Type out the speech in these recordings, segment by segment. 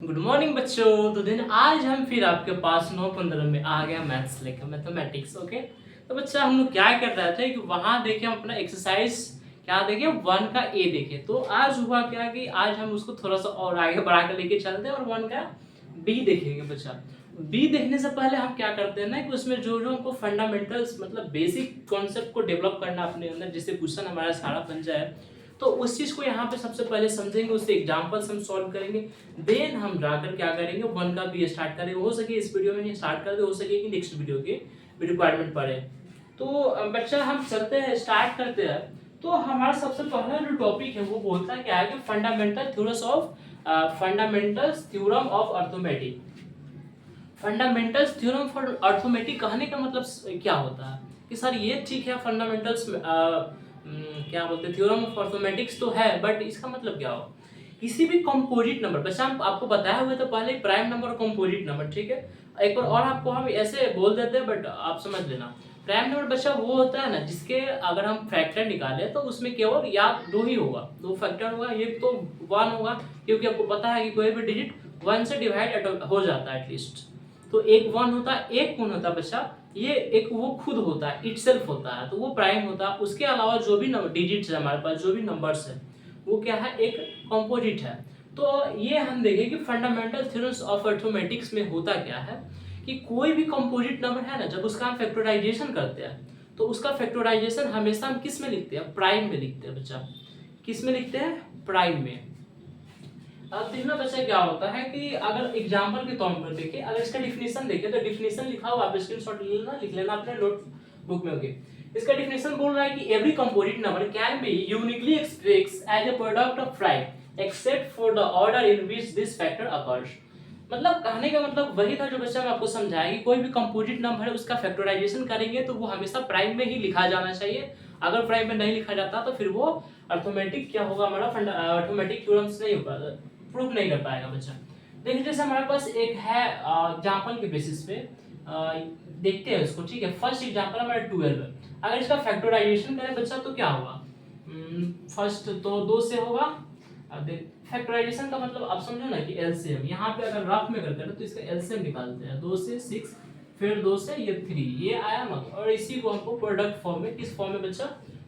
Good morning बच्चों। तो दिन आज हम फिर आपके पास 9:15 में आ गया मैथ्स लेकर, मैथमेटिक्स। ओके, तो बच्चा हम लोग क्या कर रहे थे कि वहाँ देखे हम अपना एक्सरसाइज क्या देखे 1 का ए देखे। तो आज हुआ क्या कि आज हम उसको थोड़ा सा और आगे बढ़ा कर लेके चलते हैं और 1 का बी देखेंगे। बच्चा बी देखने से पहले हम क्या करते हैं ना कि उसमें जो जो हमको फंडामेंटल्स मतलब बेसिक कॉन्सेप्ट को डेवलप करना अपने अंदर, जिससे क्वेश्चन हमारा सारा बन जाए, तो उस चीज़ को यहाँ पे सबसे पहले समझेंगे, उससे एग्जांपल्स हम सॉल्व करेंगे। देन हम जाकर क्या करेंगे 1 का बी स्टार्ट करेंगे। हो सके इस वीडियो में नहीं स्टार्ट कर दे, हो सके कि नेक्स्ट वीडियो के रिक्वायरमेंट पड़े। तो बच्चा हम चलते हैं, स्टार्ट करते हैं। तो हमारा सबसे पहला जो टॉपिक है वो बोलता है क्या है कि fundamentals theorem of arithmetic. Fundamentals theorem for arithmetic कहने का मतलब क्या होता है कि सर ये ठीक है फंडामेंटल्स क्या बोलते हैं थ्योरम ऑफ अर्थमेटिक्स तो है, बट इसका मतलब क्या हो किसी भी कंपोजिट नंबर। बच्चा हम आपको बताया हुआ था पहले प्राइम नंबर और कंपोजिट नंबर, ठीक है। एक बार और आपको हम ऐसे बोल देते हैं बट आप समझ लेना। प्राइम नंबर बच्चा वो होता है ना जिसके अगर हम फैक्टर निकाले तो उसमें केवल या दो ही होगा, दो फैक्टर होगा। एक तो 1 होगा क्योंकि आपको पता है कि कोई भी डिजिट 1 से डिवाइड हो जाता है एटलीस्ट। तो एक 1 होता है, एक कौन होता है बच्चा, ये एक वो खुद होता है, इटसेल्फ होता है, तो वो प्राइम होता है। उसके अलावा जो भी डिजिट्स है हमारे पास, जो भी नंबर्स है, वो क्या है, एक कंपोजिट है। तो ये हम देखें कि फंडामेंटल थ्योरम्स ऑफ अर्थमेटिक्स में होता क्या है कि कोई भी कंपोजिट नंबर है ना, जब उसका हम फैक्टराइजेशन करते हैं तो उसका फैक्टराइजेशन हमेशा हम किस में लिखते हैं, प्राइम में लिखते हैं। बच्चा किस में लिखते हैं, प्राइम में। अब देखना बच्चा क्या होता है कि अगर एग्जांपल के तौर पर देखें, अगर इसका डिफिनेशन देखें तो डिफिनेशन लिखा हुआ, आप स्क्रीनशॉट ले लेना, लिख लेना अपने नोटबुक में। ओके, इसका डिफिनेशन बोल रहा है कि every composite number can be uniquely expressed as a product of prime except for the order in which this factor occurs. मतलब कहने का मतलब वही था जो बच्चा मैं आपको समझाया कि कोई भी कंपोजिट नंबर है उसका फैक्टराइजेशन करेंगे तो वो हमेशा प्राइम में ही लिखा जाना चाहिए। अगर प्राइम में नहीं लिखा जाता तो फिर वो अर्थमेटिक क्या होगा, हमारा अर्थमेटिक थ्योरम्स नहीं होगा, प्रूव नहीं कर पाएगा बच्चा। देखिए जैसे हमारे पास एक है एग्जांपल के बेसिस पे देखते हैं इसको, ठीक है। फर्स्ट एग्जांपल हमारा 12 है। अगर इसका फैक्टराइजेशन करें बच्चा तो क्या होगा, फर्स्ट तो 2 से होगा। अब देख फैक्टराइजेशन का मतलब आप समझो ना कि एलसीएम, यहाँ पे अगर रफ में करते हैं तो इसका एलसीएम निकालते हैं, 2 से 6, फिर 2 से ये 3, ये आया ना, और इसी को हमको प्रोडक्ट फॉर्म में, किस फॉर्म में बच्चा,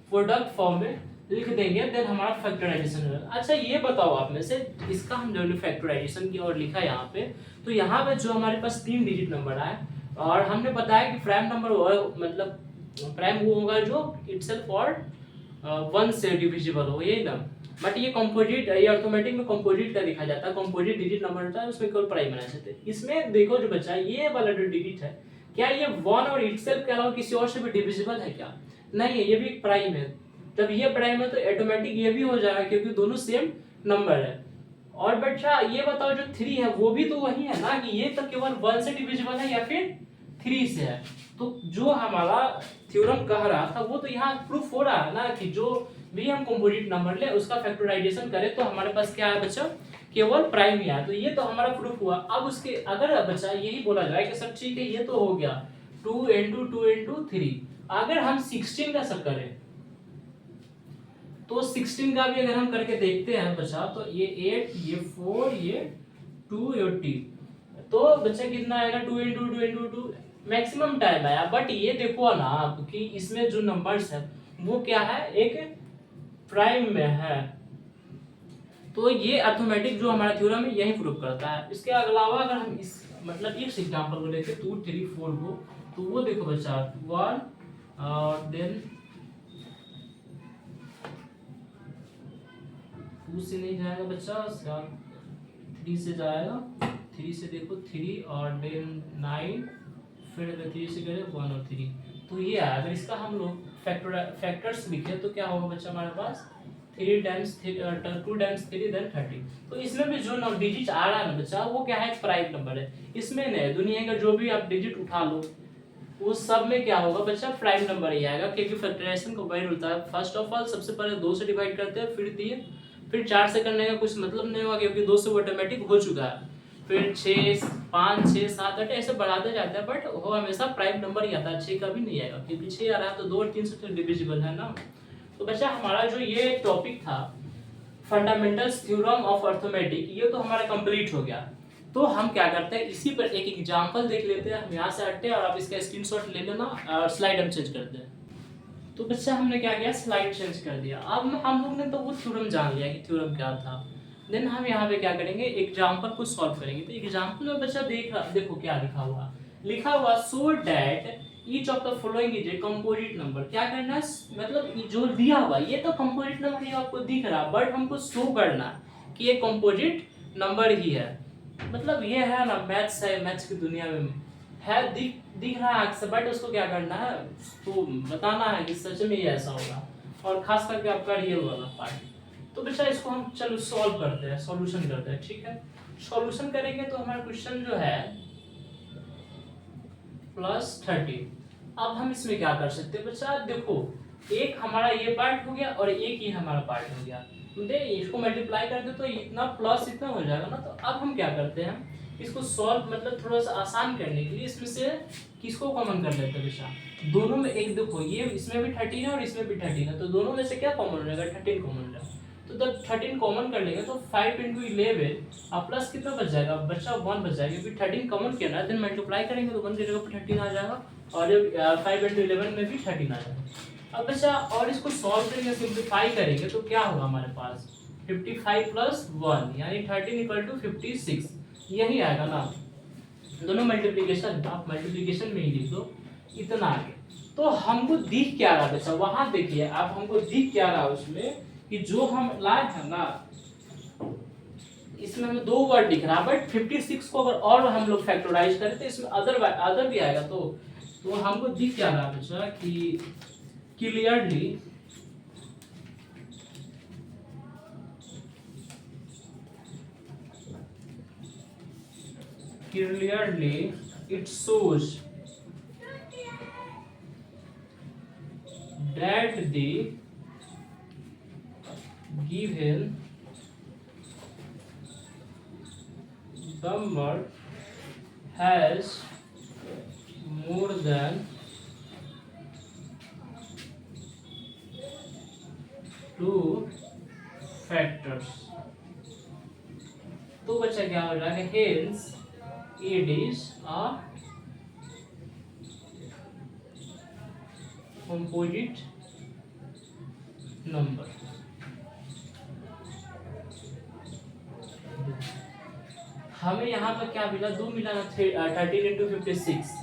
प्रोडक्ट फॉर्म में लिख देंगे, देन हमारा फैक्टराइजेशन होगा। अच्छा ये बताओ आप में से, इसका हम जो फैक्टराइजेशन की और लिखा यहाँ पे, तो यहाँ पे जो हमारे पास 3 डिजिट नंबर आए और हमने बताया कि प्राइम नंबर मतलब प्राइम वो होगा जो इटसेल्फ और 1 से डिविजिबल हो, यही ना। बट ये कंपोजिट, ये अर्थमेटिक में कंपोजिट का लिखा जाता है, कंपोजिट डिजिट नंबर होता है, उसमें केवल प्राइम बना सकते हैं। इसमें देखो जो बच्चा ये वाला जो डिजिट है, क्या ये 1 और इटसेल्फ के अलावा किसी और से भी डिविजिबल है क्या, नहीं है, ये भी एक प्राइम है। जब ये प्राइम है तो ऑटोमेटिक ये भी हो जाएगा क्योंकि दोनों सेम नंबर है। और बच्चा ये बताओ जो 3 है वो भी तो वही है ना, कि ये तो केवल 1 से डिविजिबल है या फिर 3 से है। तो जो हमारा थ्योरम कह रहा था वो तो यहाँ प्रूफ हो रहा है ना कि जो भी हम कंपोजिट नंबर ले उसका फैक्टराइजेशन करें तो हमारे पास क्या है बच्चा, केवल प्राइम ही है। तो ये तो हमारा प्रूफ हुआ। अब उसके अगर बच्चा यही बोला जाए कि सर ठीक है ये तो हो गया 2 into 2 into 3, अगर हम 16 का सब करें तो 16 का भी अगर हम करके देखते हैं बच्चा, तो ये 8, ये 4, ये 2, ये t, तो बच्चा कितना आएगा 2 into 2 into 2, मैक्सिमम टाइम आया। बट ये देखो ना आप कि इसमें जो नंबर्स है वो क्या है, एक प्राइम में है। तो ये अर्थमेटिक जो हमारा थ्योरम है यही प्रूव करता है। इसके अलावा अगर हम इस मतलब इस एग्जांपल को लेके 2, 3, 4 को, तो वो देखो बच्चा 1 और देन 2 से नहीं जाएगा बच्चा, 3 से जाएगा, 3 से देखो 3 और देन 9, फिर अगर 3 से करें 1 और 3, तो ये है। अगर इसका हम लोग फैक्टर्स लिखे तो क्या होगा बच्चा हमारे पास 3 टाइम्स 2 टाइम्स 3 देन 30। तो इसमें भी जो डिजिट आ रहा है ना बच्चा वो क्या है, प्राइम नंबर है। इसमें नहीं, दुनिया का जो भी आप डिजिट उठा लो उस सब में क्या होगा बच्चा, प्राइम नंबर ही आएगा, क्योंकि फैक्टराइजेशन को वही होता है। फर्स्ट ऑफ ऑल सबसे पहले 2 से डिवाइड करते हैं, फिर 3, फिर 4 से करने का कुछ मतलब नहीं होगा क्योंकि 2 से वो ऑटोमेटिक हो चुका है। फिर 6, 5, 6, 7, 8 ऐसे बढ़ाते जाते हैं, बट वो हमेशा प्राइम नंबर ही आता है, 6 का भी नहीं आएगा क्योंकि 6 आ रहा है तो 2 और 3 से तो डिविजिबल है ना। तो बच्चा हमारा जो ये टॉपिक था फंडामेंटल्स थ्योरम ऑफ अर्थमेटिक, ये तो हमारा कंप्लीट हो गया। तो हम क्या करते हैं, इसी पर एक एग्जांपल देख लेते हैं। हम यहाँ से हटते हैं और आप इसका स्क्रीनशॉट ले लेना और स्लाइड हम चेंज करते हैं। तो बच्चा हमने क्या किया, स्लाइड चेंज कर दिया। अब हम लोग ने तो वो थ्योरम जान लिया कि थ्योरम क्या था। देन हम यहाँ पे क्या करेंगे, एग्जांपल को सॉल्व करेंगे। तो एग्जांपल में बच्चा देखो क्या लिखा हुआ so that each of the following is a composite number. क्या करना है, मतलब जो दिया हुआ ये तो कंपोजिट नंबर ही आपको दिख रहा, बट हमको शो करना कि ये कंपोजिट नंबर ही है। मतलब ये है ना, मैथ्स है, मैथ्स की दुनिया में है, दिख रहा है अक्सर, बट उसको क्या करना है, तो बताना है कि सच में ये ऐसा होगा, और खास करके आपका रियल वाला पार्ट। तो बेटा इसको हम चलो सॉल्व करते हैं, सॉल्यूशन करते हैं, ठीक है। सॉल्यूशन करेंगे तो हमारा क्वेश्चन जो है +30। अब हम इसमें क्या कर सकते हैं बच्चा, देखो एक हमारा ये पार्ट हो गया और एक ही हमारा पार्ट हो गया। दे इसको मल्टीप्लाई कर दे तो इतना प्लस इतना हो जाएगा ना। तो अब हम क्या करते हैं, इसको सॉल्व मतलब थोड़ा सा आसान करने के लिए इसमें से किसको कॉमन कर लेते हैं बेटा, दोनों में एक देखो, ये इसमें भी 13 है और इसमें भी 13 है, तो दोनों में से क्या कॉमन रहेगा, 13 कॉमन रहेगा। तो जब 13 कॉमन कर लेंगे तो 5 × 11 और प्लस कितना बच जाएगा बच्चा, 1 बच जाएगा, क्योंकि 13 कॉमन किया ना, देन मल्टीप्लाई करेंगे तो 1 की जगह पर 13 आ जाएगा, और 5 × 11 में भी 13 आ जाएगा। अब बच्चा और इसको सॉल्व करेंगे, सिंप्लीफाई करेंगे तो क्या होगा हमारे पास, 55 + 1 यानी 13 = 56, यही आएगा ना। दोनों मल्टीप्लिकेशन, आप मल्टीप्लिकेशन में ही लिख दो, इतना आ गया। तो हमको दिख क्या रहा बच्चा, वहां देखिए आप, हमको दिख क्या रहा उसमें कि जो हम लाए हैं ना, इसमें हमें 2 वर्ड दिख रहा है, बट 56 को अगर और हम लोग फैक्टराइज करें तो इसमें अदर भी आएगा। तो हमको दिख क्या रहा बच्चा कि clearly it shows that the given number has more than 2 factors। तो बच्चा क्या हो रहा है, hence it is a composite number। हमें यहाँ पर क्या मिला, 2 मिला ना, 13 × 56।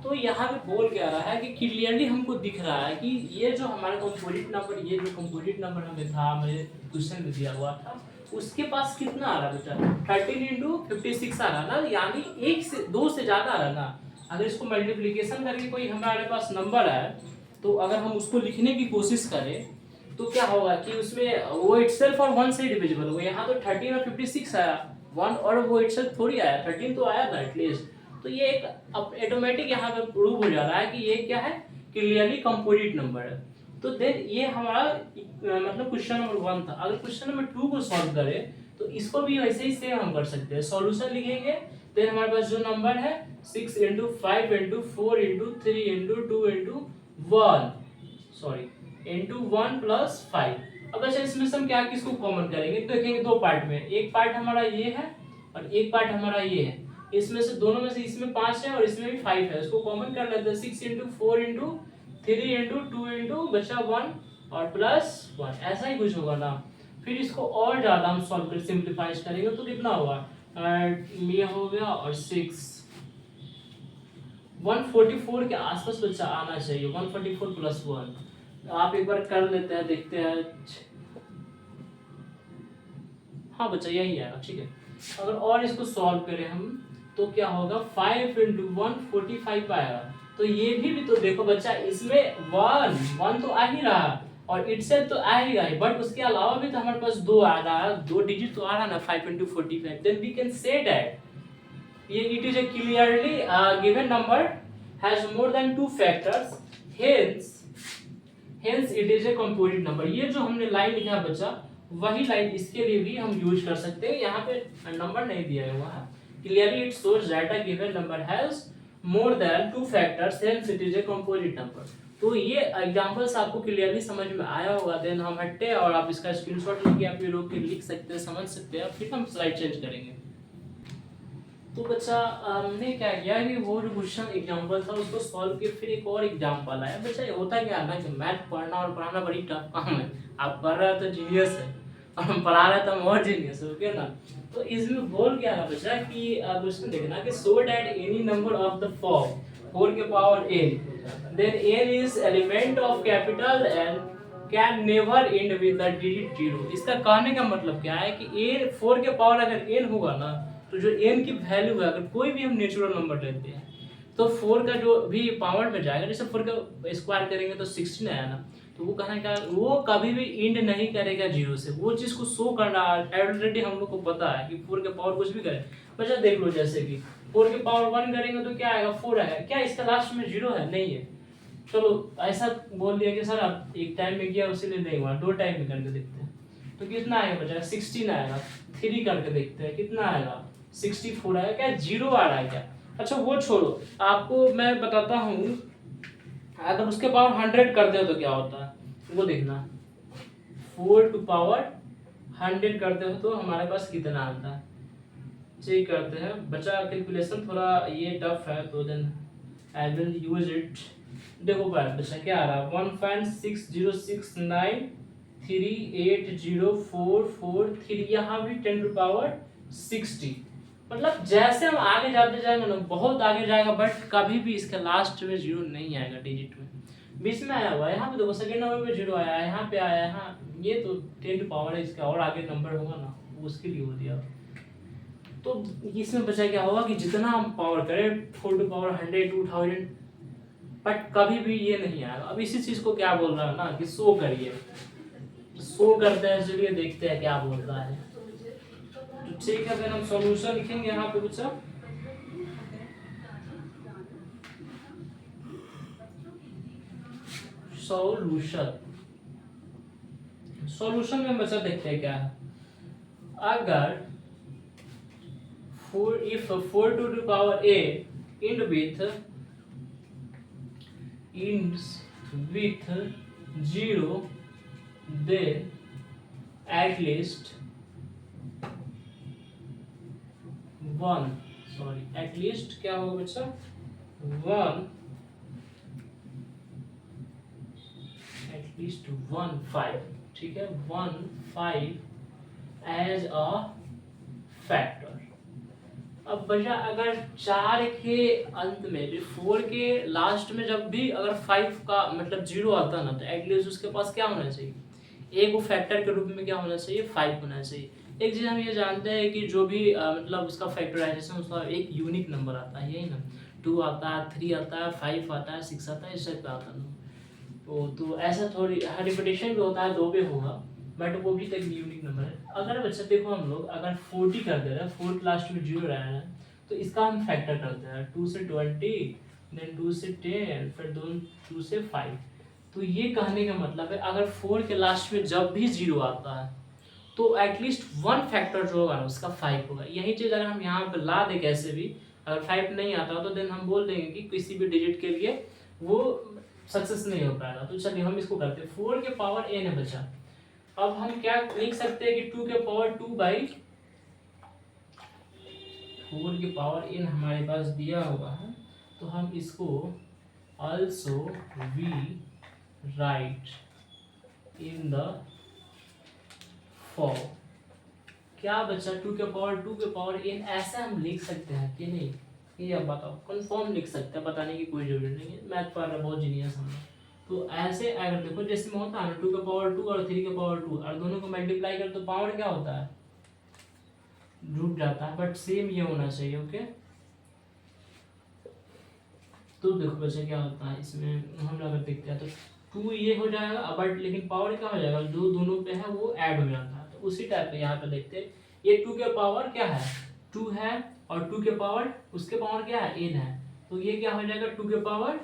तो यहाँ पे बोल क्या रहा है कि क्लियरली हमको दिख रहा है कि ये जो हमारा कंपोजिट नंबर, ये जो कंपोजिट नंबर हमें था, हमें क्वेश्चन में दिया हुआ था, उसके पास कितना आ रहा बेटा, 13 × 56 आ रहा ना, यानी 1 से 2 से ज्यादा आ रहा ना। अगर इसको मल्टीप्लिकेशन करके कोई हमारे पास नंबर है, तो अगर हम उसको लिखने की कोशिश करें तो क्या होगा कि उसमें वो इटसेल्फ और 1 से डिविजिबल होगा। यहाँ तो 13 और 56 आया, 1 और वो इटसेल्फ थोड़ी आया, 13 तो आया था एटलीस्ट। तो ये एक ऑटोमेटिक यहाँ पे प्रूव हो जा रहा है कि ये क्या है, क्लियरली कंपोजिट नंबर है। तो देन ये हमारा मतलब क्वेश्चन नंबर 1 था। अगर क्वेश्चन नंबर 2 को सॉल्व करें तो इसको भी वैसे ही सेम हम कर सकते हैं। सॉल्यूशन लिखेंगे, देन हमारे पास जो नंबर है 6 × 5 × 4 × 3 × 2 × 1 सॉरी × 1 + 5। अब अच्छा इसमें से हम क्या किसको कॉमन करेंगे, देखेंगे 2 पार्ट में, एक पार्ट हमारा ये है और एक पार्ट हमारा ये है। इसमें से दोनों में से इसमें 5 है और इसमें भी 5 है, इसको कॉमन कर लेते हैं। 6 × 4 × 3 × 2 × बचा 1 और +1, ऐसा ही कुछ होगा ना। फिर इसको और ज्यादा हम सॉल्व कर सिंप्लीफाई करेंगे तो कितना होगा, ये हो गया और 6 144 के आसपास बच्चा आना चाहिए, 144 + 1। आप एक बार कर लेते हैं, देखते हैं। हाँ बच्चा यही आएगा, ठीक है। अगर और इसको सॉल्व करें हम तो क्या होगा, 5 × 1 45 आएगा। तो ये भी तो देखो बच्चा, इसमें 1 तो आ ही रहा और इटसेल्फ तो आएगा ही, बट उसके अलावा भी तो हमारे पास 2 आ रहा है, 2 डिजिट तो आ रहा ना, 5 × 45। Then we can say that it is a clearly given number has more than 2 factors, hence it is a composite number। ये जो हमने लाइन लिखा है बच्चा, वही लाइन इसके लिए भी हम यूज कर सकते हैं। यहाँ पे नंबर नहीं दिया हुआ है, clearly it shows that a given number has more than 2 factors, hence it is a composite number। तो ये एग्जांपल्स आपको क्लियरली समझ में आया होगा। देन हम हटते हैं और आप इसका स्क्रीनशॉट लेके आप ये लोग लिख सकते हैं, समझ सकते हैं। फिर हम स्लाइड चेंज करेंगे। तो बच्चा हमने क्या किया कि वो जो क्वेश्चन एग्जाम्पल था उसको सॉल्व किया, फिर एक और एग्जाम्पल आया। बच्चा ये होता क्या है ना कि मैथ पढ़ना और पढ़ाना बड़ी टफ काम है। आप पढ़ रहे हो तो जीनियस है और हम पढ़ा रहे हैं तो हम और जीनियस है, ओके ना। तो इसमें बोल क्या है बच्चा कि क्वेश्चन देखना कि so that any number of the form 4 के power n then n is element of capital N can never end with the digit 0। इसका कहने का मतलब क्या है कि n 4 के पावर अगर n होगा ना तो जो n की वैल्यू है, अगर कोई भी हम नेचुरल नंबर लेते हैं तो 4 का जो भी पावर में जाएगा, जैसे 4 का स्क्वायर करेंगे तो 16 आया ना, तो वो कहना क्या, वो कभी भी एंड नहीं करेगा 0 से। वो चीज को शो करना ऑलरेडी हम लोग को पता है कि 4 के पावर कुछ भी करे। बच्चा देख लो, जैसे कि 4 के पावर 1 करेंगे तो क्या आएगा, 4 आएगा। क्या इसका लास्ट में 0 है? नहीं है। चलो ऐसा बोल दिया कि सर आप एक टाइम में किया उसीलिए नहीं हुआ, 2 टाइम में करके देखते हैं तो कितना आएगा बच्चा, 16 आएगा। 3 करके देखते हैं कितना आएगा, 64 आएगा। क्या 0 आ रहा है क्या? अच्छा वो छोड़ो, आपको मैं बताता हूँ अगर उसके पावर 100 कर दे तो क्या होता है वो देखना। 4 टू पावर 100 करते हो तो हमारे पास कितना आता है, चेक करते हैं। बच्चा कैलकुलेशन थोड़ा ये टफ है तो then I will use it. देखो बच्चा क्या आ रहा है, 1.6069380443, यहाँ भी 10 टू पावर 60। मतलब जैसे हम आगे जाते जाएंगे ना बहुत आगे जाएगा, बट कभी भी इसके लास्ट में 0 नहीं आएगा डिजिट में। बीच में आया हुआ है, यहाँ पे देखो सेकंड नंबर पे 0 आया है, यहाँ पे आया है, यहाँ ये तो 10 टू पावर है, इसका और आगे नंबर होगा ना उसके लिए हो दिया। तो इसमें बचा क्या होगा कि जितना हम पावर करें 4 टू पावर 100 2000, बट कभी भी ये नहीं आएगा। अब इसी चीज को क्या बोल रहा है ना कि शो करिए, शो करते हैं, चलिए देखते हैं क्या बोल रहा है। तो ठीक है, फिर हम सॉल्यूशन लिखेंगे यहाँ पे बच्चा। सॉल्यूशन में बच्चा देखते हैं क्या है। अगर 4 to the power a ends with 0, then at least 1, sorry at least क्या होगा बच्चा, 1, at least 1 5, ठीक है, 1 5 एज अ फैक्टर। अब बचा अगर 4 के अंत में भी 4 के लास्ट में जब भी अगर 5 का मतलब 0 आता ना तो एटलीस्ट उसके पास क्या होना चाहिए, एक वो फैक्टर के रूप में क्या होना चाहिए, 5 होना चाहिए। एक चीज़ हम ये जानते हैं कि जो भी मतलब उसका फैक्टराइजेशन उसका एक यूनिक नंबर आता है, यही ना, 2 आता है, 3 आता है, 5 आता है, 6 आता है, इस टाइप का आता है। तो ऐसा थोड़ी रिपीटेशन भी होता है, 2 पे होगा, बट वो भी एक यूनिक नंबर है। अगर बच्चा देखो हम लोग अगर 40 कर दे रहे हैं, 4 लास्ट में 0 रहा है तो इसका हम फैक्टर करते हैं 2 से 20, देन 2 से 10, फिर 2 से 5। तो ये कहने का मतलब है अगर 4 के लास्ट में जब भी 0 आता है तो एटलीस्ट 1 फैक्टर जो होगा ना उसका 5 होगा। यही चीज़ अगर हम यहाँ पे ला दे कैसे भी, अगर 5 नहीं आता तो देन हम बोल देंगे कि किसी भी डिजिट के लिए वो सक्सेस नहीं हो पाएगा। तो चलिए हम इसको करते हैं, 4 के पावर n है बचा। अब हम क्या लिख सकते हैं कि 2 के पावर 2 बाई 4 के पावर n हमारे पास दिया हुआ है, तो हम इसको also we write in the form। क्या बच्चा 2 के पावर n ऐसा हम लिख सकते हैं कि नहीं, ये अब बताओ, कंफर्म लिख सकते हैं, बताने की कोई जरूरत नहीं है, मैथ पढ़ रहा बहुत जीनियस हम। तो ऐसे अगर देखो जैसे में होता है ना 2 के पावर 2 और 3 के पावर 2 और दोनों को मल्टीप्लाई कर तो पावर क्या होता है, रुक जाता है, बट सेम ये होना चाहिए, ओके। तो देखो बच्चे क्या होता है इसमें हम अगर देखते हैं तो 2 ये हो जाएगा, बट लेकिन पावर क्या हो जाएगा, जो दोनों पे है वो ऐड हो जाता है। तो उसी टाइप पे यहाँ पे देखते हैं, ये 2 के पावर क्या है, 2 है, और 2 के पावर उसके पावर क्या है, n है, तो ये क्या हो जाएगा 2 के पावर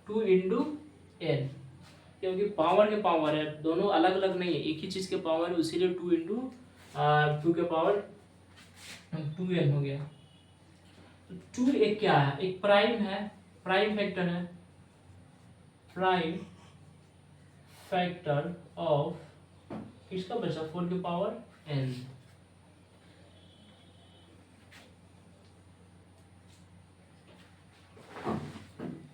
2 इंटू n, क्योंकि पावर के पावर है, दोनों अलग अलग नहीं है, एक ही चीज़ के पावर है, इसीलिए 2 इंटू 2 के पावर 2n हो गया। 2 एक क्या है, एक प्राइम है, प्राइम फैक्टर है, प्राइम फैक्टर ऑफ किसका बचा, 4 के पावर n।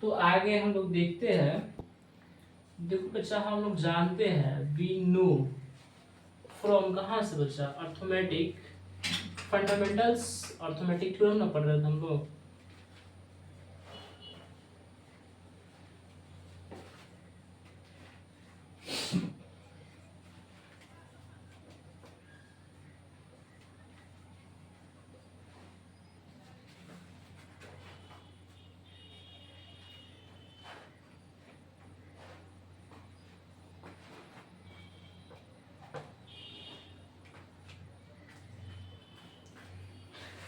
तो आगे हम लोग देखते हैं। देखो बच्चा, हम लोग जानते हैं, वी नो फ्रॉम, कहाँ से बच्चा, अर्थमेटिक फंडामेंटल्स, अर्थमेटिक थ्योरम ना पढ़ रहे थे हम लोग।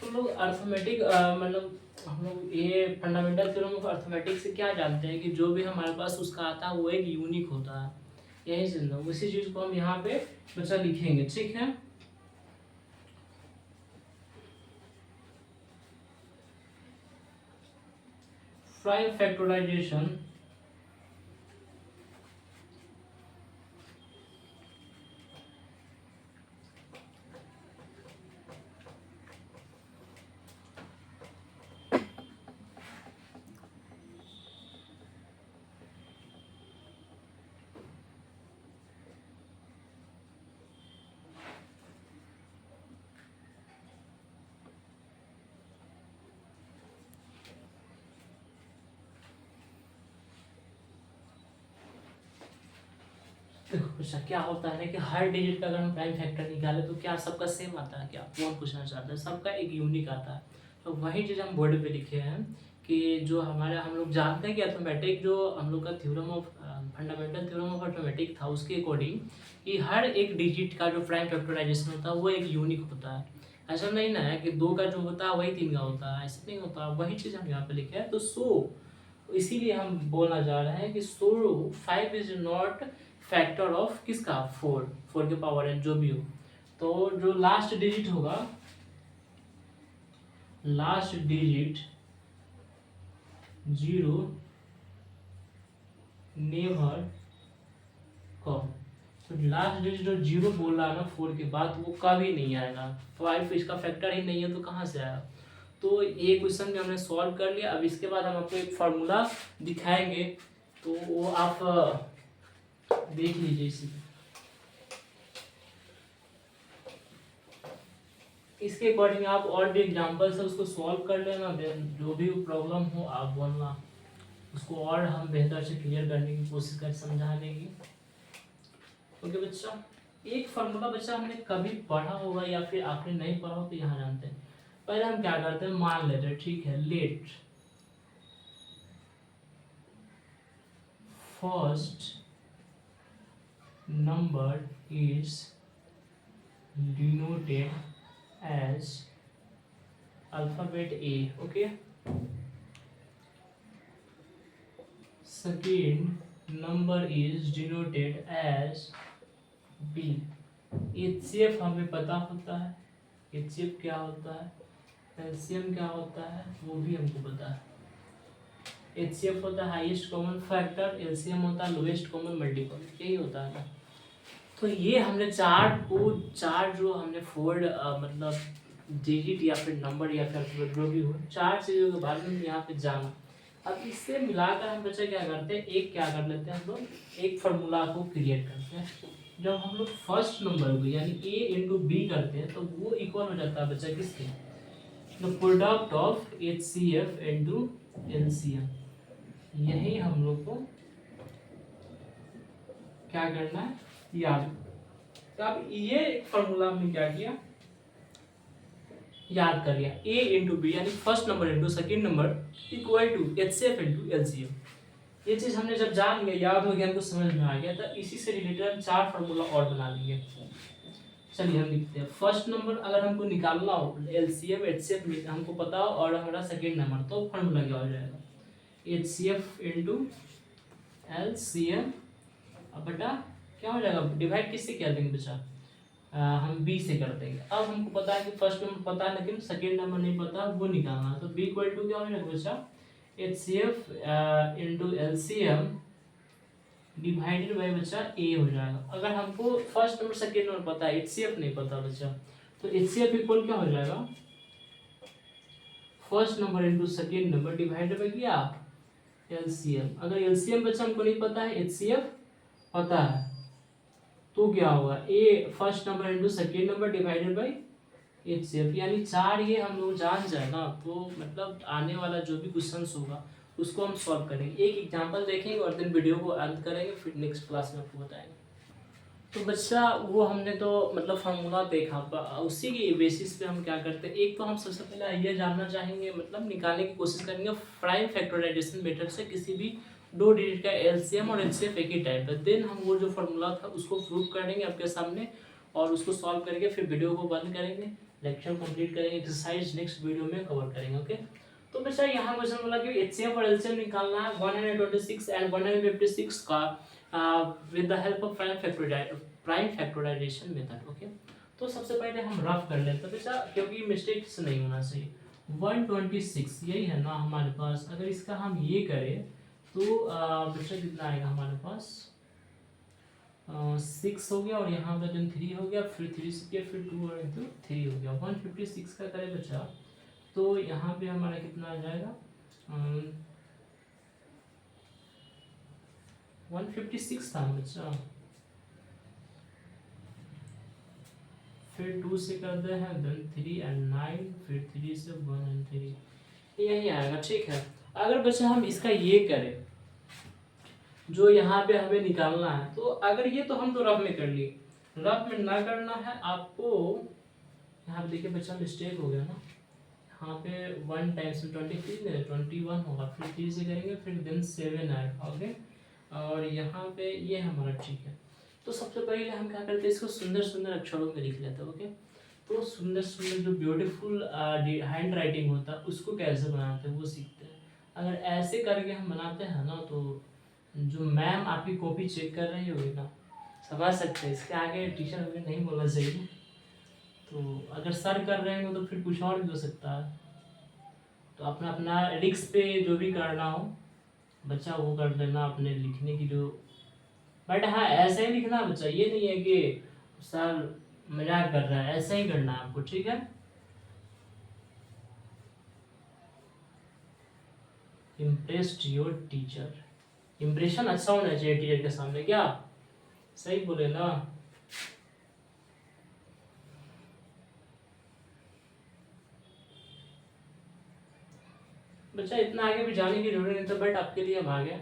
हम लोग अर्थमेटिक मतलब हम लोग ये फंडामेंटल थ्योरम ऑफ अर्थमेटिक से क्या जानते हैं कि जो भी हमारे पास उसका आता है वो एक यूनिक होता है। यही समझो, उसी चीज को हम यहाँ पे बच्चा लिखेंगे, ठीक है। प्राइम फैक्टराइजेशन देखो बच्चा, क्या होता है कि हर डिजिट का अगर हम प्राइम फैक्टर निकाले तो क्या सबका सेम आता है क्या, कौन पूछना चाहता है, सबका एक यूनिक आता है। तो वही चीज़ हम बोर्ड पे लिखे हैं कि जो हमारे, हम लोग जानते हैं कि अर्थमेटिक जो हम लोग का theorem of fundamental theorem of arithmetic था उसके अकॉर्डिंग कि हर एक डिजिट का जो प्राइम फैक्टराइजेशन होता है वो एक यूनिक होता है। ऐसा नहीं ना है कि 2 का जो होता है वही 3 का होता है, ऐसा नहीं होता। वही चीज़ हम यहाँ पे लिखे हैं। तो इसीलिए हम बोलना चाह रहे हैं कि 5 इज नॉट फैक्टर ऑफ किसका, 4 के पावर एन जो भी हो। तो जो लास्ट डिजिट होगा, लास्ट डिजिट 0 नेवर कम। तो लास्ट डिजिट जो 0 बोल रहा है ना 4 के बाद, वो कभी नहीं आएगा। 5 इसका फैक्टर ही नहीं है तो कहाँ से आएगा। तो ये क्वेश्चन भी हमने सॉल्व कर लिया। अब इसके बाद हम आपको एक फार्मूला दिखाएंगे, तो वो आप देख लीजिए। इसके अकॉर्डिंग आप और भी एग्जांपल्स है उसको सॉल्व कर लेना, देन जो भी प्रॉब्लम हो आप बोलना, उसको और हम बेहतर से क्लियर करने की कोशिश कर, समझाने की। ओके बच्चा, एक फार्मूला बच्चा हमने कभी पढ़ा होगा या फिर आपने नहीं पढ़ा हो तो यहाँ जानते हैं। पहले हम क्या करते हैं, मान लेते हैं, ठीक है, let first number is denoted as alphabet A, okay. Second number is denoted as B. HCF हमें पता होता है, HCF क्या होता है, LCM क्या होता है वो भी हमको पता है। HCF होता है हाईएस्ट कॉमन फैक्टर, LCM होता है लोएस्ट कॉमन मल्टीपल, यही होता है ना। तो ये हमने चार जो हमने 4 मतलब डिजिट या फिर नंबर या फिर जो भी हो, 4 चीज़ों के बारे में यहाँ पे जाना। अब इससे मिलाकर हम बच्चा क्या करते हैं, एक क्या कर लेते हैं हम लोग, एक फार्मूला को क्रिएट करते हैं। जब हम लोग फर्स्ट नंबर को यानी A इंटू बी करते हैं तो वो इक्वल हो जाता है बच्चा किसके, the product of HCF into LCM। यही हम लोग को क्या करना है, याद। तो अब ये फॉर्मूला हमने क्या किया, याद कर लिया। A इंटू बी यानी first number into second number equal to HCF into LCM। ये चीज हमने जब जान लिया, याद हो गया, हमको समझ में आ गया, तो इसी से रिलेटेड हम 4 फार्मूला और बना लेंगे। चलिए हम लिखते हैं। फर्स्ट नंबर अगर हमको निकालना हो, LCM HCF हमको पता हो और हमारा सेकेंड नंबर, तो फार्मूला क्या हो जाएगा, HCF इंटू LCM अब बेटा क्या हो जाएगा, डिवाइड किससे कर देंगे बच्चा, हम B से कर देंगे। अब हमको पता है कि फर्स्ट नंबर पता है लेकिन सेकेंड नंबर नहीं पता, वो निकालना है। तो B इक्वल टू क्या हो जाएगा बच्चा, HCF into LCM divided by बच्चा A हो जाएगा। अगर हमको फर्स्ट नंबर सेकेंड नंबर पता है, HCF नहीं पता बच्चा, तो HCF इक्वल क्या हो जाएगा, first number into second number divided by क्या, एलसीएम। अगर एलसीएम बच्चा हमको नहीं पता है, एचसीएफ पता है, तो क्या होगा, A first number into second number divided by HCF, यानी 4 ये हम लोग जान जाए ना, तो मतलब आने वाला जो भी क्वेश्चन होगा उसको हम सॉल्व करेंगे। एक एग्जांपल देखेंगे और देन वीडियो को अंत करेंगे, फिर नेक्स्ट क्लास में आपको बताएंगे। तो बच्चा वो हमने तो मतलब फार्मूला देखा, उसी की बेसिस पे हम क्या करते हैं, एक तो हम सबसे पहले ये जानना चाहेंगे, मतलब निकालने की कोशिश करेंगे प्राइम फैक्टराइजेशन मेथड से किसी भी 2 डिजिट का एलसीएम और एचसीएफ एक ही टाइप है। देन हम वो जो फार्मूला था उसको प्रूव करेंगे आपके सामने और उसको सॉल्व करके फिर वीडियो को बंद करेंगे, लेक्चर कंप्लीट करेंगे, एक्सरसाइज नेक्स्ट वीडियो में कवर करेंगे। ओके, तो बच्चा यहाँ क्वेश्चन बोला कि एचसीएफ और एलसीएम निकालना है 126 एंड 156 का with the help of prime factorisation method. Okay, तो सबसे पहले हम रफ कर लेते हैं बच्चा, क्योंकि मिस्टेक्स नहीं होना चाहिए। 126 यही है ना हमारे पास, अगर इसका हम ये करें तो बच्चा कितना आएगा हमारे पास, 6 हो गया और यहाँ पे देन 3 हो गया, फिर 3 से किया, फिर 2 और इंटू 3 हो गया। 156 का करें बच्चा तो यहाँ पे हमारा कितना आ जाएगा, 156 था बच्चा, फिर 2 से करते हैं, देन 3 एंड 9, फिर 3 से 1 एंड 3, यही आएगा। ठीक है, अगर बच्चा हम इसका ये करें जो यहाँ पे हमें निकालना है, तो अगर ये तो हम तो रफ में कर लिए, रफ में ना करना है आपको, यहाँ पे देखिए बच्चा मिस्टेक हो गया ना, यहाँ पे 1 टाइम्स 23 नहीं 21 होगा, फिर 3 से करेंगे, फिर देन 7 आएगा। ओके, और यहाँ पे ये हमारा ठीक है। तो सबसे पहले हम क्या करते हैं, इसको सुंदर सुंदर अक्षरों में लिख लेते हैं। ओके, तो सुंदर सुंदर जो ब्यूटीफुल हैंड राइटिंग होता है उसको कैसे बनाते हैं वो सीखते हैं। अगर ऐसे करके हम बनाते हैं ना, तो जो मैम आपकी कॉपी चेक कर रही होगी ना, समझ सकते हैं, इसके आगे टीचर हमें नहीं बोलना चाहिए। तो अगर सर कर रहे हैं तो फिर कुछ और भी हो सकता है, तो अपना अपना रिक्स पे जो भी करना हो बच्चा वो कर देना, अपने लिखने की जो, बट हाँ ऐसे ही लिखना बच्चा, ये नहीं है कि सर मजाक कर रहा है, ऐसा ही करना है आपको। ठीक है, इम्प्रेस्ड योर टीचर, इम्प्रेशन अच्छा होना चाहिए टीचर के सामने, क्या सही बोले ना। बच्चा इतना आगे भी जाने की जरूरत नहीं था, बट आपके लिए हम आ गए।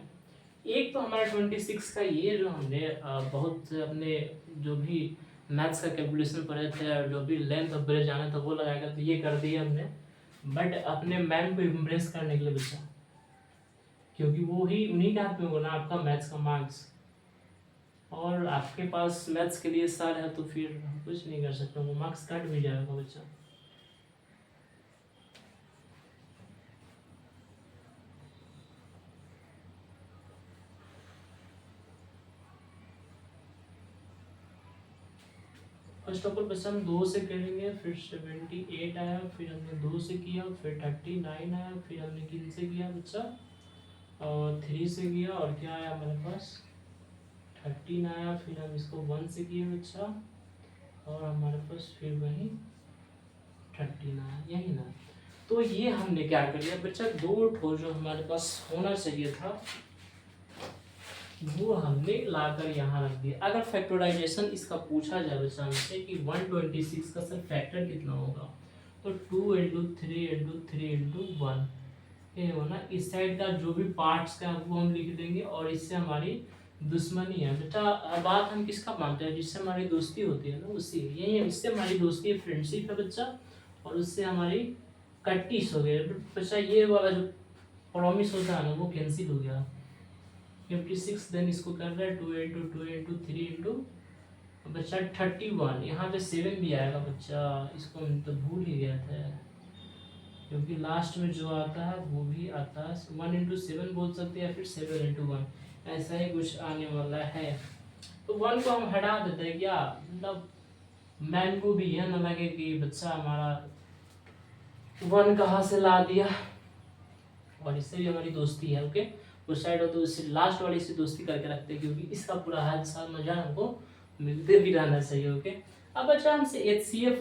एक तो हमारा 26 का ये जो हमने बहुत अपने जो भी मैथ्स का कैलकुलेशन पढ़े थे, जो भी लेंथ ऑफ ब्रिज जाना था वो लगाएगा, तो ये कर दिया हमने, बट अपने मैम को इम्प्रेस करने के लिए बच्चा, क्योंकि वो ही उन्हीं का हाथ में होगा ना आपका मैथ्स का मार्क्स, और आपके पास मैथ्स के लिए सर है तो फिर कुछ नहीं कर सकते, वो मार्क्स कट भी जाएगा बच्चा। फर्स्ट ऑफ ऑल बच्चा हम 2 से करेंगे, फिर 78 आया, फिर हमने 2 से किया, फिर 39 आया, फिर हमने किन से किया बच्चा, और 3 से किया, और क्या आया हमारे पास 13 आया, फिर हम इसको 1 से किए बच्चा, और हमारे पास फिर वही 13 आया, यही ना। तो ये हमने क्या कर लिया बच्चा, 2 ठो जो हमारे पास होना चाहिए था वो हमने लाकर यहाँ रख दिया। अगर फैक्टराइजेशन इसका पूछा जाए बच्चा हमसे कि 126 का सर फैक्टर कितना होगा, तो 2 इंटू 3 इंटू 3 इंटू 1, ये हो ना, इस साइड का जो भी पार्ट्स का वो हम लिख देंगे, और इससे हमारी दुश्मनी है बेटा। बात हम किसका मानते हैं, जिससे हमारी दोस्ती होती है ना, उसी यही है, इससे हमारी दोस्ती फ्रेंडशिप है बच्चा, और उससे हमारी कट्टिस हो गई बच्चा। ये वाला जो प्रॉमिस होता है ना वो कैंसिल हो गया। 56 देन इसको कर रहा है 2 इंटू 2 इंटू 3 इंटू बच्चा 31, यहाँ पे 7 भी आएगा बच्चा, इसको हम तो भूल ही गया था, क्योंकि लास्ट में जो आता है वो भी आता है 1 इंटू 7 बोल सकते हैं, या फिर 7 इंटू 1, ऐसा ही कुछ आने वाला है। तो 1 को हम हटा देते हैं क्या, मतलब मैम को भी यह न लगे कि बच्चा हमारा 1 कहाँ से ला दिया, और इससे भी हमारी दोस्ती है। ओके, उस साइड हो तो उससे लास्ट वाली से दोस्ती करके रखते हैं, क्योंकि इसका पूरा हर साल मजा हमको मिलते भी रहना चाहिए। ओके, अब बच्चा हमसे एचसीएफ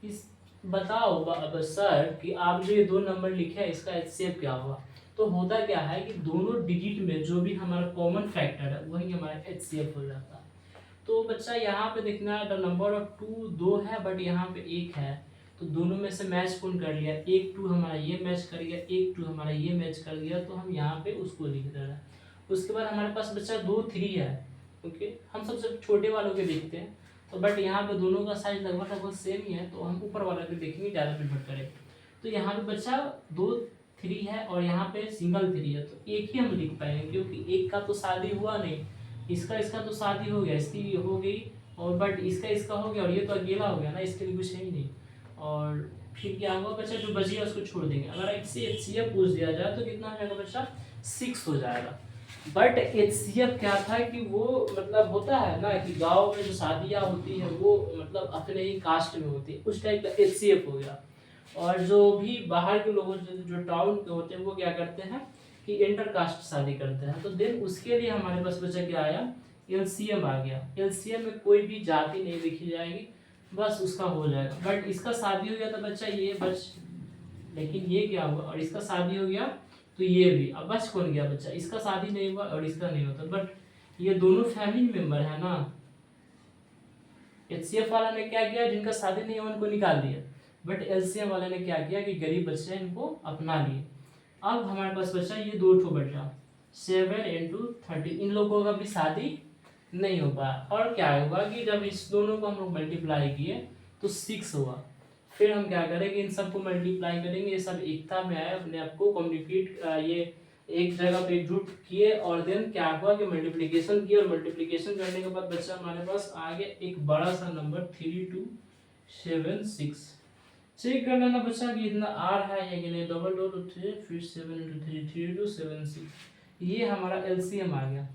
इस बताओ अब सर कि आप जो ये 2 नंबर लिखे हैं इसका एचसीएफ क्या होगा, तो होता क्या है कि दोनों डिजिट में जो भी हमारा कॉमन फैक्टर है वही हमारा HCF हो जाता है। तो बच्चा यहाँ पे देखना है द नंबर ऑफ टू दो है बट यहाँ पे एक है, तो दोनों में से मैच कौन कर लिया, एक टू हमारा ये मैच कर गया, एक टू हमारा ये मैच कर गया, तो हम यहाँ पे उसको लिख दे रहे हैं। उसके बाद हमारे पास बच्चा दो थ्री है। ओके, हम सबसे छोटे वालों के देखते हैं, तो बट यहाँ पे दोनों का साइज लगभग लगभग सेम ही है, तो हम ऊपर वाला पे देखेंगे ज़्यादा प्रिफर करें। तो यहाँ पे बच्चा दो थ्री है और यहाँ पे सिंगल थ्री है, तो एक ही हम लिख पाएंगे क्योंकि एक का तो शादी हुआ नहीं, इसका तो शादी हो गया, इसकी हो गई, और बट इसका हो गया, और ये तो अकेला हो गया ना, इसके लिए कुछ है ही नहीं। और फिर क्या होगा बच्चा, जो बच गया उसको छोड़ देंगे। अगर इससे HCF पूछ दिया जाए तो कितना हो जाएगा बच्चा, 6 हो जाएगा। बट HCF क्या था कि वो मतलब होता है ना कि गांव में जो शादियाँ होती है वो मतलब अपने ही कास्ट में होती है, उस टाइप का HCF हो गया। और जो भी बाहर के लोग जो टाउन के होते हैं वो क्या करते हैं कि इंटर कास्ट शादी करते हैं, तो देन उसके लिए हमारे पास बच्चा क्या आया, LCM आ गया। LCM में कोई भी जाति नहीं लिखी जाएगी, बस उसका हो जाएगा। बट इसका शादी हो गया तो बच्चा ये बच, लेकिन ये क्या हुआ, और इसका शादी हो गया तो ये भी, अब बच कौन गया बच्चा, इसका शादी नहीं हुआ और इसका नहीं होता, बट ये दोनों फैमिली मेंबर है ना। HCF वाला ने क्या किया, जिनका शादी नहीं हुआ उनको निकाल दिया, बट LCM वाले ने क्या किया कि गरीब बच्चे हैं इनको अपना लिए। अब हमारे पास बचा ये दो ठो बचा, 7 × 30, इन लोगों का भी शादी नहीं हो पाया, और क्या होगा कि जब इस दोनों को हम लोग मल्टीप्लाई किए तो 6 हुआ। फिर हम क्या करेंगे, इन सबको मल्टीप्लाई करेंगे, ये सब एकता में आए, अपने आप को कम्युनिकेट ये एक जगह पे एकजुट किए, और देन क्या हुआ कि मल्टीप्लिकेशन किए, और मल्टीप्लिकेशन करने के बाद बच्चा हमारे पास आ गया एक बड़ा सा नंबर 3276। चेक कर लेना बच्चा कि इतना आर है या कि नहीं, डबल डॉट उठे, फिर 7 × 3 3276, ये हमारा LCM आ गया।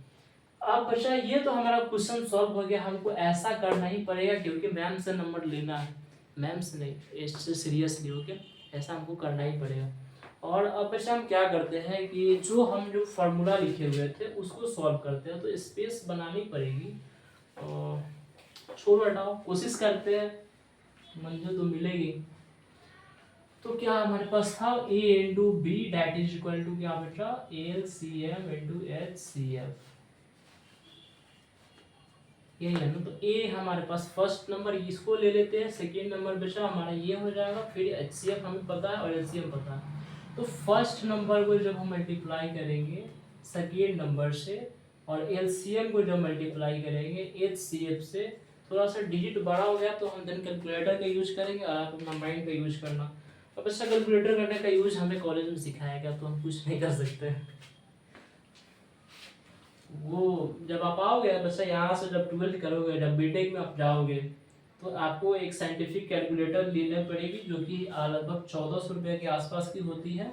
अब बच्चा ये तो हमारा क्वेश्चन सॉल्व हो गया, हमको ऐसा करना ही पड़ेगा क्योंकि मैम से नंबर लेना है, मैम से नहीं, इससे सीरियसली। ओके, ऐसा हमको करना ही पड़ेगा। और अब बच्चा हम क्या करते हैं कि जो फार्मूला लिखे हुए थे उसको सॉल्व करते हैं, तो स्पेस बनानी पड़ेगी, और छोड़ो हटाओ, कोशिश करते हैं, मंजिल तो मिलेगी। तो क्या हमारे पास था A × B that is equal to क्या बेटा, LCM × HCF, यही है ना। तो A हमारे पास फर्स्ट नंबर, इसको ले लेते हैं, सेकेंड नंबर बेटा हमारा ये हो जाएगा, फिर HCF हमें पता है और LCM पता है। तो फर्स्ट नंबर को जब हम मल्टीप्लाई करेंगे सेकेंड नंबर से, और LCM को जब मल्टीप्लाई करेंगे HCF से, थोड़ा सा डिजिट बड़ा हो गया तो हम देन कैलकुलेटर का यूज करेंगे, और आप अपना माइंड का यूज करना। अब अच्छा, कैलकुलेटर करने का यूज हमें कॉलेज में सिखाया गया, तो हम कुछ नहीं कर सकते। वो जब आप आओगे बच्चा यहाँ से, जब 12th करोगे, जब बीटेक में आप जाओगे, तो आपको एक साइंटिफिक कैलकुलेटर लेनी पड़ेगी जो कि लगभग 1400 रुपये के आसपास की होती है,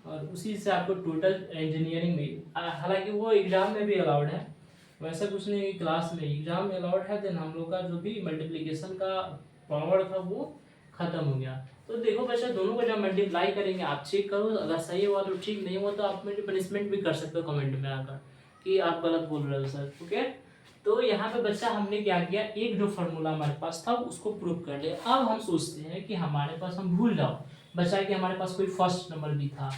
और उसी से आपको टोटल इंजीनियरिंग में, हालांकि वो एग्ज़ाम में भी अलाउड है, वैसा कुछ नहीं कि क्लास में, एग्ज़ाम में अलाउड है। देन हम लोग का जो भी मल्टीप्लिकेशन का पावर था वो ख़त्म हो गया। तो देखो बच्चा, दोनों को जब मल्टीप्लाई करेंगे आप चेक करो, अगर सही हुआ तो ठीक, नहीं हुआ तो आप मुझे पनिशमेंट भी कर सकते हो कमेंट में आकर कि आप गलत बोल रहे हो सर। ओके, तो यहाँ पे बच्चा हमने क्या किया, एक जो फार्मूला हमारे पास था उसको प्रूव कर लिया। अब हम सोचते हैं कि हमारे पास, हम भूल जाओ बच्चा कि हमारे पास कोई फर्स्ट नंबर भी था,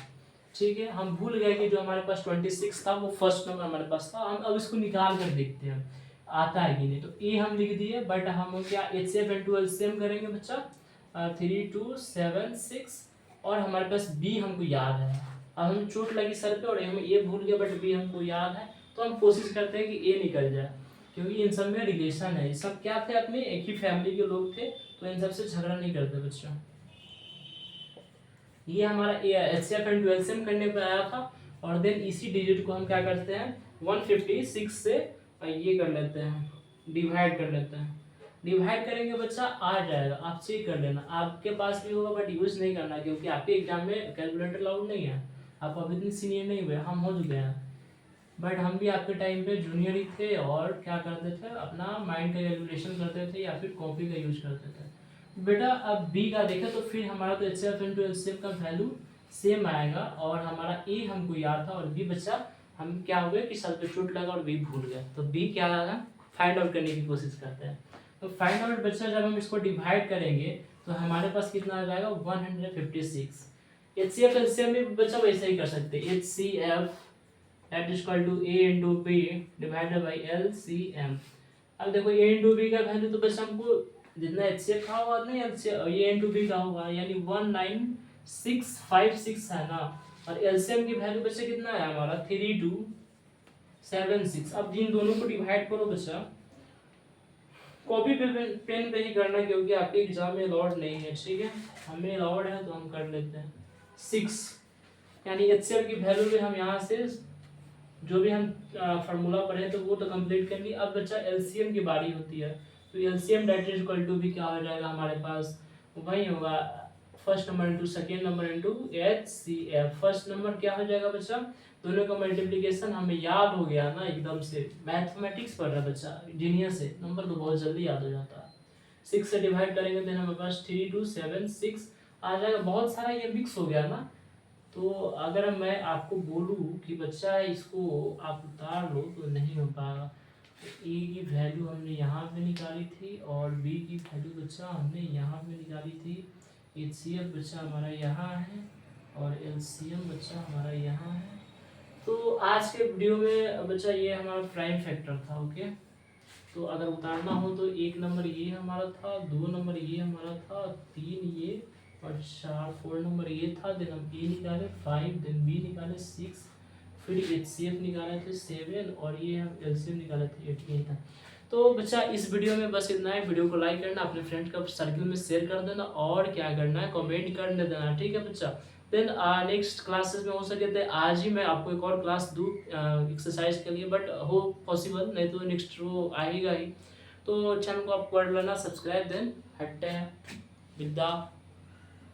ठीक है, हम भूल गए कि जो हमारे पास 26 था वो फर्स्ट नंबर हमारे पास था। हम अब इसको निकाल कर देखते हैं आता है कि नहीं। तो ए हम लिख दिए, बट हम क्या HCF × LCM करेंगे बच्चा, 3276, और हमारे पास बी हमको याद है। अब हमें चोट लगी सर पे और हम ये भूल गए, बट बी हमको याद है, तो हम कोशिश करते हैं कि ए निकल जाए, क्योंकि इन सब में रिलेशन है, ये सब क्या थे, अपने एक ही फैमिली के लोग थे, तो इन सब से झगड़ा नहीं करते बच्चों। ये हमारा HCF × LCM करने पे आया था, और देन इसी डिजिट को हम क्या करते हैं 156 से ये कर लेते हैं, डिवाइड कर लेते हैं। डिवाइड करेंगे बच्चा आ जाएगा, आप चेक कर लेना, आपके पास भी होगा, बट यूज नहीं करना क्योंकि आपके एग्जाम में कैलकुलेटर अलाउड नहीं है, आप अभी इतने सीनियर नहीं हुए, हम हो चुके हैं। बट हम भी आपके टाइम पे जूनियर ही थे, और क्या करते थे, अपना माइंड का कैलकुलेशन करते थे या फिर कॉपी का यूज करते थे। बेटा अब बी का देखें तो फिर हमारा तो HCF × LCM का वैल्यू सेम आएगा, और हमारा ए हमको याद था, और बी बच्चा हम क्या हुए कि सर पे चोट लगा और बी भूल गए, तो बी क्या आएगा, फाइंड आउट करने की कोशिश करते हैं। तो फाइंड आउट बच्चा जब हम इसको डिवाइड करेंगे तो हमारे पास कितना आ जाएगा 156। HCF एलसीएम में बच्चा वैसे ही कर सकते हैं, HCF that is equal to A into B divided by LCM। अब देखो A into B का वैल्यू तो बस हमको जितना HCF का होगा नहीं LCM A into B का होगा, यानी 19656 है ना, और LCM की वैल्यू बच्चा कितना है हमारा 3276। अब इन दोनों को डिवाइड करो बच्चा, कॉपी पे पेन पे ही करना क्योंकि आपके एग्जाम में अलाउड नहीं है, ठीक है, हमें अलाउड है तो हम कर लेते हैं। 6 यानी HCF की वैल्यू में हम यहाँ से जो भी हम फार्मूला पढ़े तो वो तो कंप्लीट कर लिए। अब बच्चा एलसीएम की बारी होती है, तो LCM that is equal to भी क्या हो जाएगा हमारे पास, वही होगा first number into second number into HCF। First number क्या हो जाएगा बच्चा, दोनों का मल्टीप्लिकेशन हमें याद हो गया ना एकदम से, मैथमेटिक्स पढ़ रहा है बच्चा, जीनियस है, नंबर तो बहुत जल्दी याद हो जाता है। 6 से डिवाइड करेंगे तो हमारे पास 3276 आ जाएगा। बहुत सारा ये मिक्स हो गया ना, तो अगर मैं आपको बोलूँ कि बच्चा इसको आप उतार लो तो नहीं हो पाएगा। ए की वैल्यू हमने यहाँ पे निकाली थी और बी की वैल्यू बच्चा हमने यहाँ पे निकाली थी। HCF बच्चा हमारा यहाँ है और LCM बच्चा हमारा यहाँ है। तो आज के वीडियो में बच्चा ये हमारा प्राइम फैक्टर था, ओके। तो अगर उतारना हो तो 1 नंबर ये हमारा था, 2 नंबर ये हमारा था, 3 ये और 4 नंबर ये था, देन हम ए निकाले 5, देन बी निकाले 6, फिर HCF निकाले थे 7 और ये हम LCM निकाले थे 18 था। तो बच्चा इस वीडियो में बस इतना है। वीडियो को लाइक करना, अपने फ्रेंड का सर्कल में शेयर कर देना और क्या करना है कमेंट कर देना, ठीक है बच्चा। देन नेक्स्ट क्लासेस में हो सके तो आज ही मैं आपको एक और क्लास दूँ एक्सरसाइज के लिए, बट हो पॉसिबल नहीं तो नेक्स्ट वो आएगा ही। तो चैनल को आप पढ़ लेना, सब्सक्राइब, देन हटते हैं, विदा।